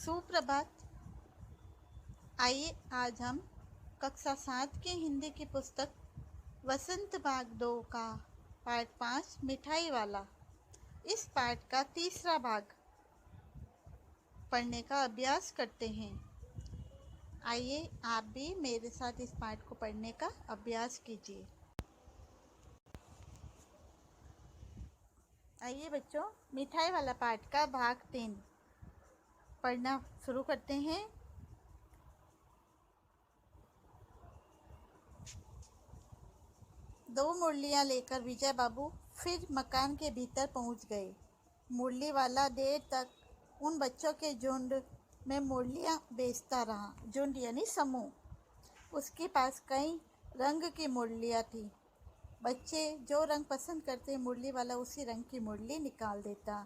सुप्रभात। आइए आज हम कक्षा 7 की हिंदी की पुस्तक वसंत भाग 2 का पाठ 5 मिठाई वाला इस पाठ का तीसरा भाग पढ़ने का अभ्यास करते हैं। आइए आप भी मेरे साथ इस पाठ को पढ़ने का अभ्यास कीजिए। आइए बच्चों, मिठाई वाला पाठ का भाग 3 पढ़ना शुरू करते हैं। दो मुरलियाँ लेकर विजय बाबू फिर मकान के भीतर पहुंच गए। मुरली वाला देर तक उन बच्चों के झुंड में मुरलियाँ बेचता रहा। झुंड यानी समूह। उसके पास कई रंग की मुरलियाँ थी। बच्चे जो रंग पसंद करते मुरली वाला उसी रंग की मुरली निकाल देता।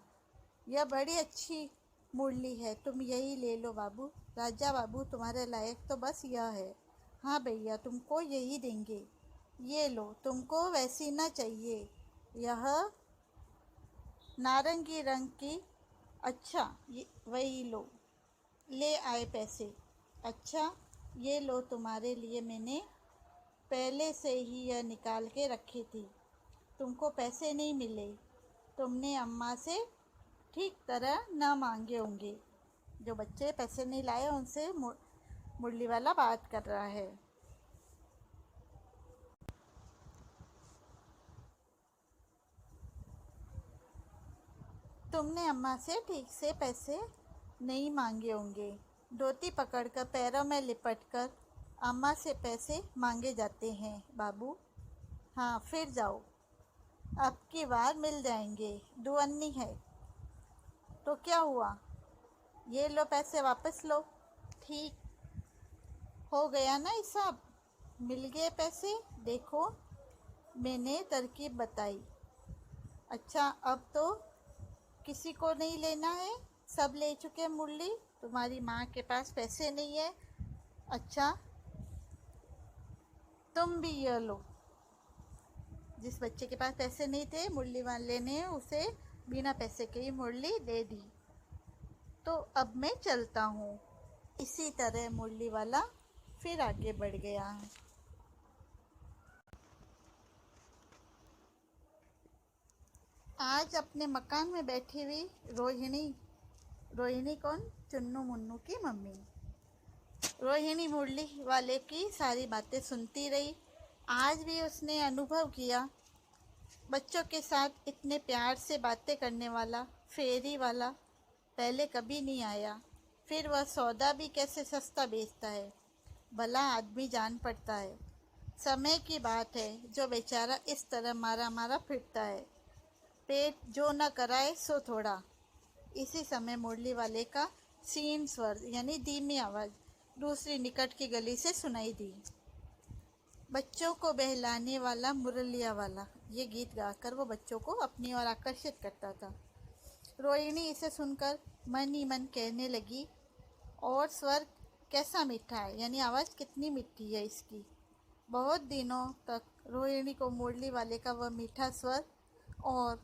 यह बड़ी अच्छी मुरली है, तुम यही ले लो बाबू। राजा बाबू तुम्हारे लायक तो बस यह है। हाँ भैया, तुमको यही देंगे। ये लो, तुमको वैसी ना चाहिए, यह नारंगी रंग की। अच्छा, ये वही लो। ले आए पैसे। अच्छा, ये लो, तुम्हारे लिए मैंने पहले से ही यह निकाल के रखी थी। तुमको पैसे नहीं मिले, तुमने अम्मा से ठीक तरह ना मांगे होंगे। जो बच्चे पैसे नहीं लाए उनसे मुरली वाला बात कर रहा है। तुमने अम्मा से ठीक से पैसे नहीं मांगे होंगे। धोती पकड़कर पैरों में लिपटकर अम्मा से पैसे मांगे जाते हैं बाबू। हाँ, फिर जाओ, अब की बार मिल जाएंगे। दुअन्नी है तो क्या हुआ? ये लो, पैसे वापस लो। ठीक हो गया ना हिसाब? मिल गए पैसे। देखो, मैंने तरकीब बताई। अच्छा, अब तो किसी को नहीं लेना है, सब ले चुके मुरली। तुम्हारी माँ के पास पैसे नहीं है। अच्छा, तुम भी ये लो। जिस बच्चे के पास पैसे नहीं थे, मुरली वाले ने उसे बिना पैसे के ही मुरली दे दी। तो अब मैं चलता हूँ। इसी तरह मुरली वाला फिर आगे बढ़ गया। आज अपने मकान में बैठी हुई रोहिणी कौन? चुन्नू मुन्नू की मम्मी। रोहिणी मुरली वाले की सारी बातें सुनती रही। आज भी उसने अनुभव किया, बच्चों के साथ इतने प्यार से बातें करने वाला फेरी वाला पहले कभी नहीं आया। फिर वह सौदा भी कैसे सस्ता बेचता है, भला आदमी जान पड़ता है। समय की बात है जो बेचारा इस तरह मारा मारा फिरता है। पेट जो न कराए सो थोड़ा। इसी समय मुरली वाले का सीन स्वर यानी धीमी आवाज़ दूसरी निकट की गली से सुनाई दी। बच्चों को बहलाने वाला मुरलिया वाला, ये गीत गाकर वो बच्चों को अपनी ओर आकर्षित करता था। रोहिणी इसे सुनकर मन ही मन कहने लगी, और स्वर कैसा मीठा है, यानी आवाज़ कितनी मीठी है इसकी। बहुत दिनों तक रोहिणी को मुरली वाले का वह मीठा स्वर और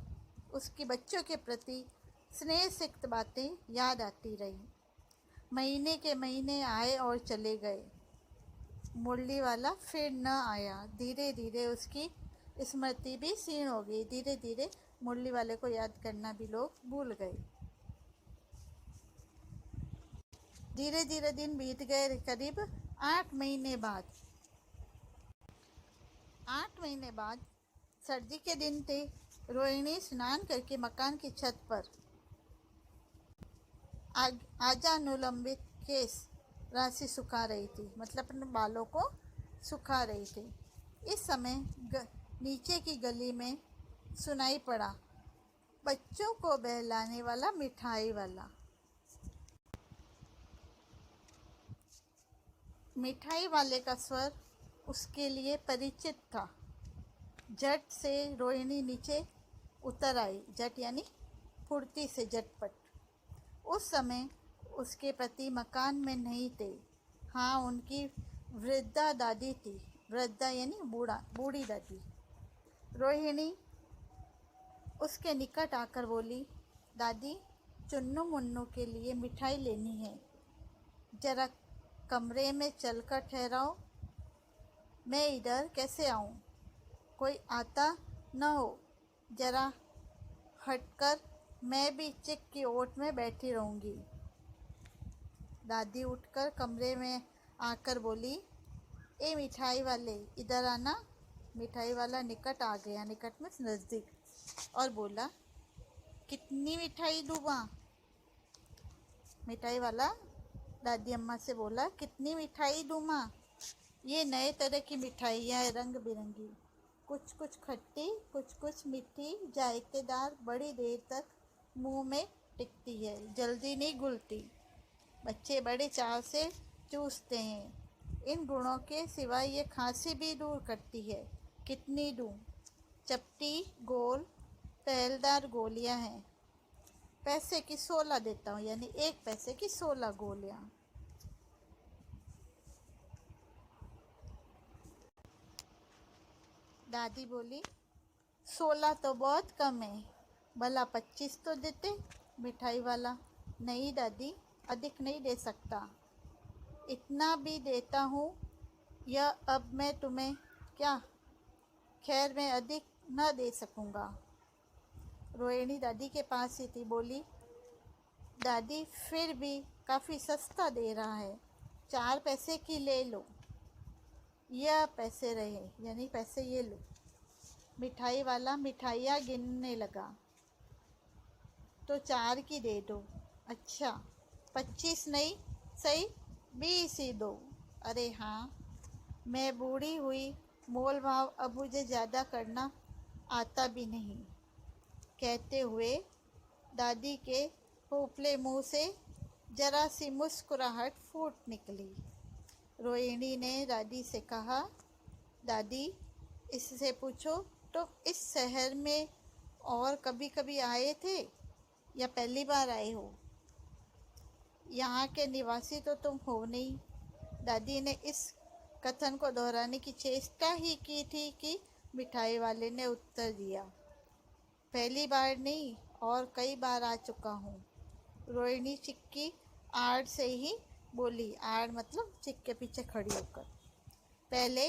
उसकी बच्चों के प्रति स्नेह सिक्त बातें याद आती रही। महीने के महीने आए और चले गए। मुरली वाला फिर न आया। धीरे धीरे उसकी स्मृति भी क्षीण हो गई। धीरे धीरे मुरली वाले को याद करना भी लोग भूल गए। धीरे धीरे दिन बीत गए। करीब 8 महीने बाद सर्दी के दिन थे। रोहिणी स्नान करके मकान की छत पर आजानुलंबित केस राशि सुखा रही थी, मतलब अपने बालों को सुखा रही थी। इस समय नीचे की गली में सुनाई पड़ा बच्चों को बहलाने वाला मिठाई वाला। मिठाई वाले का स्वर उसके लिए परिचित था। झट से रोहिणी नीचे उतर आई। झट यानी फुर्ती से, झटपट। उस समय उसके पति मकान में नहीं थे। हाँ, उनकी वृद्धा दादी थी। वृद्धा यानी बूढ़ी दादी। रोहिणी उसके निकट आकर बोली, दादी, चुन्नू मुन्नू के लिए मिठाई लेनी है। जरा कमरे में चलकर ठहराओ, मैं इधर कैसे आऊँ? कोई आता न हो, जरा हटकर मैं भी चिक की ओट में बैठी रहूँगी। दादी उठकर कमरे में आकर बोली, ए मिठाई वाले, इधर आना। मिठाई वाला निकट आ गया, निकट में नज़दीक, और बोला, कितनी मिठाई दूँ माँ? मिठाई वाला दादी अम्मा से बोला, कितनी मिठाई दूँ माँ? ये नए तरह की मिठाइयाँ है, रंग बिरंगी, कुछ कुछ खट्टी, कुछ कुछ मीठी, जायकेदार, बड़ी देर तक मुंह में टिकती है, जल्दी नहीं घुलती। बच्चे बड़े चाव से चूसते हैं। इन गुणों के सिवाय ये खांसी भी दूर करती है। कितनी दूं? चपटी गोल तैलदार गोलियां हैं। पैसे की 16 देता हूँ, यानी 1 पैसे की 16 गोलियां। दादी बोली, 16 तो बहुत कम है, भला 25 तो देते। मिठाई वाला, नहीं दादी, अधिक नहीं दे सकता। इतना भी देता हूँ, यह अब मैं तुम्हें क्या, खैर मैं अधिक न दे सकूँगा। रोहिणी दादी के पास ही थी, बोली, दादी फिर भी काफ़ी सस्ता दे रहा है, 4 पैसे की ले लो। यह पैसे रहे, यानी पैसे ये लो। मिठाई वाला मिठाइयाँ गिनने लगा, तो 4 की दे दो। अच्छा, 25 नहीं, सही 20 ही दो। अरे हाँ, मैं बूढ़ी हुई, मोल भाव अब मुझे ज़्यादा करना आता भी नहीं। कहते हुए दादी के पोपले मुंह से जरा सी मुस्कुराहट फूट निकली। रोहिणी ने दादी से कहा, दादी इससे पूछो, तुम इस शहर में और कभी कभी आए थे या पहली बार आए हो? यहाँ के निवासी तो तुम हो नहीं। दादी ने इस कथन को दोहराने की चेष्टा ही की थी कि मिठाई वाले ने उत्तर दिया, पहली बार नहीं, और कई बार आ चुका हूँ। रोहिणी चिक्की आड़ से ही बोली, आड़ मतलब चिक के पीछे खड़ी होकर, पहले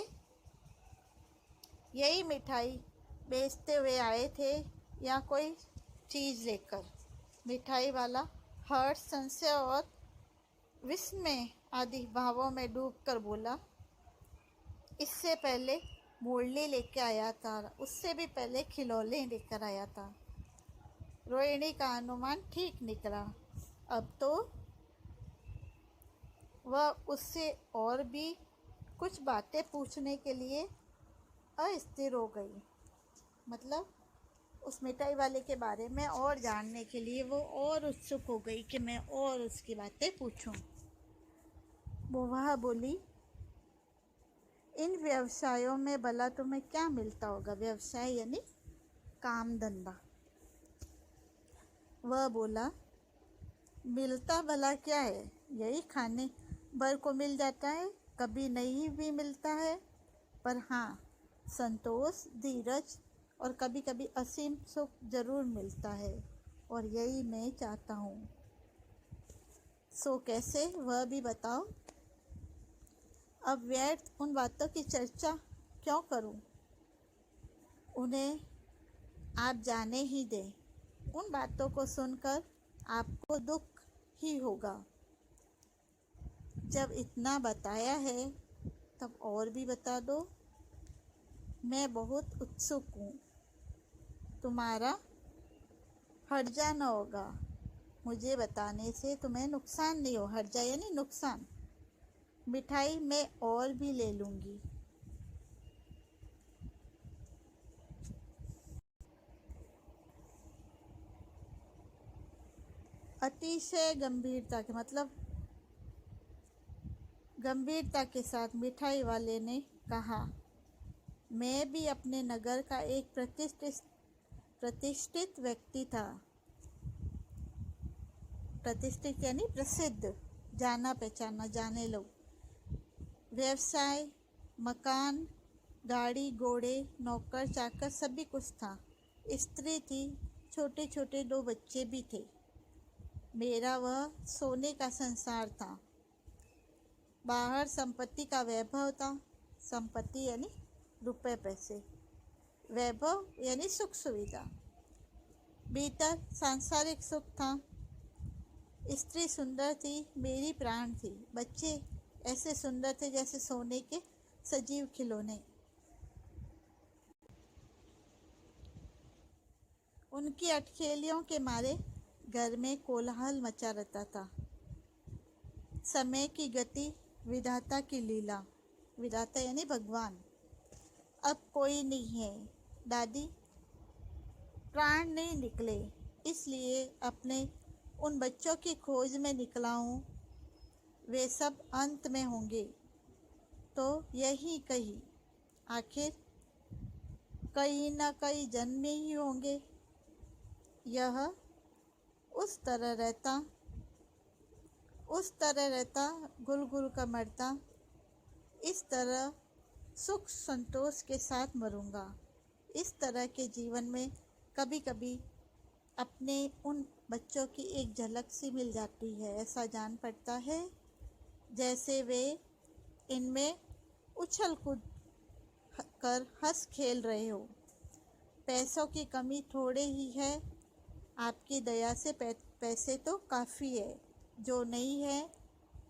यही मिठाई बेचते हुए आए थे या कोई चीज़ लेकर? मिठाई वाला हर्ष, संशय और विस्मय आदि भावों में डूबकर बोला, इससे पहले मुरली लेकर आया था, उससे भी पहले खिलौने लेकर आया था। रोहिणी का अनुमान ठीक निकला। अब तो वह उससे और भी कुछ बातें पूछने के लिए अस्थिर हो गई। मतलब उस मिठाई वाले के बारे में और जानने के लिए वो और उत्सुक हो गई कि मैं और उसकी बातें पूछूं। वह बोली, इन व्यवसायों में भला तुम्हें क्या मिलता होगा? व्यवसाय यानी काम धंधा। वह बोला, मिलता भला क्या है, यही खाने भर को मिल जाता है, कभी नहीं भी मिलता है, पर हाँ, संतोष, धीरज और कभी कभी असीम सुख जरूर मिलता है, और यही मैं चाहता हूँ। सो कैसे, वह भी बताओ। अब व्यर्थ उन बातों की चर्चा क्यों करूँ, उन्हें आप जाने ही दें। उन बातों को सुनकर आपको दुख ही होगा। जब इतना बताया है तब और भी बता दो। मैं बहुत उत्सुक हूँ, तुम्हारा हर्जा न होगा। मुझे बताने से तुम्हें नुकसान नहीं हो। हर्जा यानी नुकसान। मिठाई मैं और भी ले लूँगी। अतिशय गंभीरता के मतलब गंभीरता के साथ मिठाई वाले ने कहा, मैं भी अपने नगर का एक प्रतिष्ठित व्यक्ति था। प्रतिष्ठित यानी प्रसिद्ध, जाना पहचाना, जाने लो। व्यवसाय, मकान, गाड़ी घोड़े, नौकर चाकर सभी कुछ था। स्त्री थी, छोटे छोटे 2 बच्चे भी थे। मेरा वह सोने का संसार था। बाहर संपत्ति का वैभव था। संपत्ति यानी रुपए पैसे, वैभव यानी सुख सुविधा। भीतर सांसारिक सुख था। स्त्री सुंदर थी, मेरी प्राण थी। बच्चे ऐसे सुंदर थे जैसे सोने के सजीव खिलौने। उनकी अटखेलियों के मारे घर में कोलाहल मचा रहता था। समय की गति, विधाता की लीला। विधाता यानी भगवान। अब कोई नहीं है। दादी, प्राण नहीं निकले, इसलिए अपने उन बच्चों की खोज में निकला हूँ। वे सब अंत में होंगे तो यही कहीं, आखिर कहीं न कहीं जन्म में ही होंगे। यह उस तरह रहता गुल गुल का मरता, इस तरह सुख संतोष के साथ मरूंगा। इस तरह के जीवन में कभी कभी अपने उन बच्चों की एक झलक सी मिल जाती है। ऐसा जान पड़ता है जैसे वे इनमें उछल कूद कर हंस खेल रहे हो। पैसों की कमी थोड़े ही है, आपकी दया से पैसे तो काफ़ी है। जो नहीं है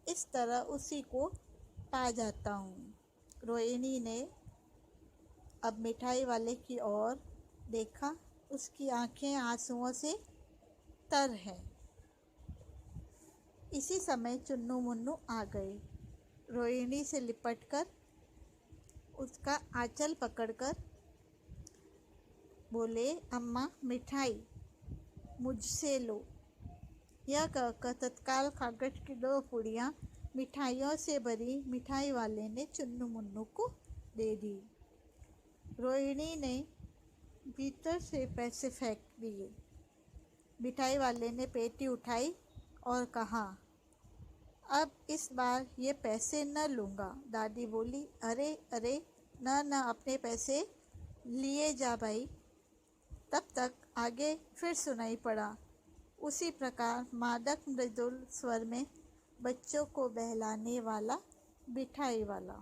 इस तरह उसी को पा जाता हूँ। रोहिणी ने अब मिठाई वाले की ओर देखा। उसकी आंखें आंसुओं से तर हैं। इसी समय चुन्नू मुन्नू आ गए। रोहिणी से लिपटकर उसका आंचल पकड़कर बोले, अम्मा मिठाई मुझसे लो। यह कहकर तत्काल कागज की 2 पुड़ियाँ मिठाइयों से भरी मिठाई वाले ने चुन्नू मुन्नू को दे दी। रोहिणी ने भीतर से पैसे फेंक दिए। मिठाई वाले ने पेटी उठाई और कहा, अब इस बार ये पैसे न लूँगा। दादी बोली, अरे अरे, न अपने पैसे लिए जा भाई। तब तक आगे फिर सुनाई पड़ा उसी प्रकार मादक मृदुल स्वर में बच्चों को बहलाने वाला मिठाई वाला।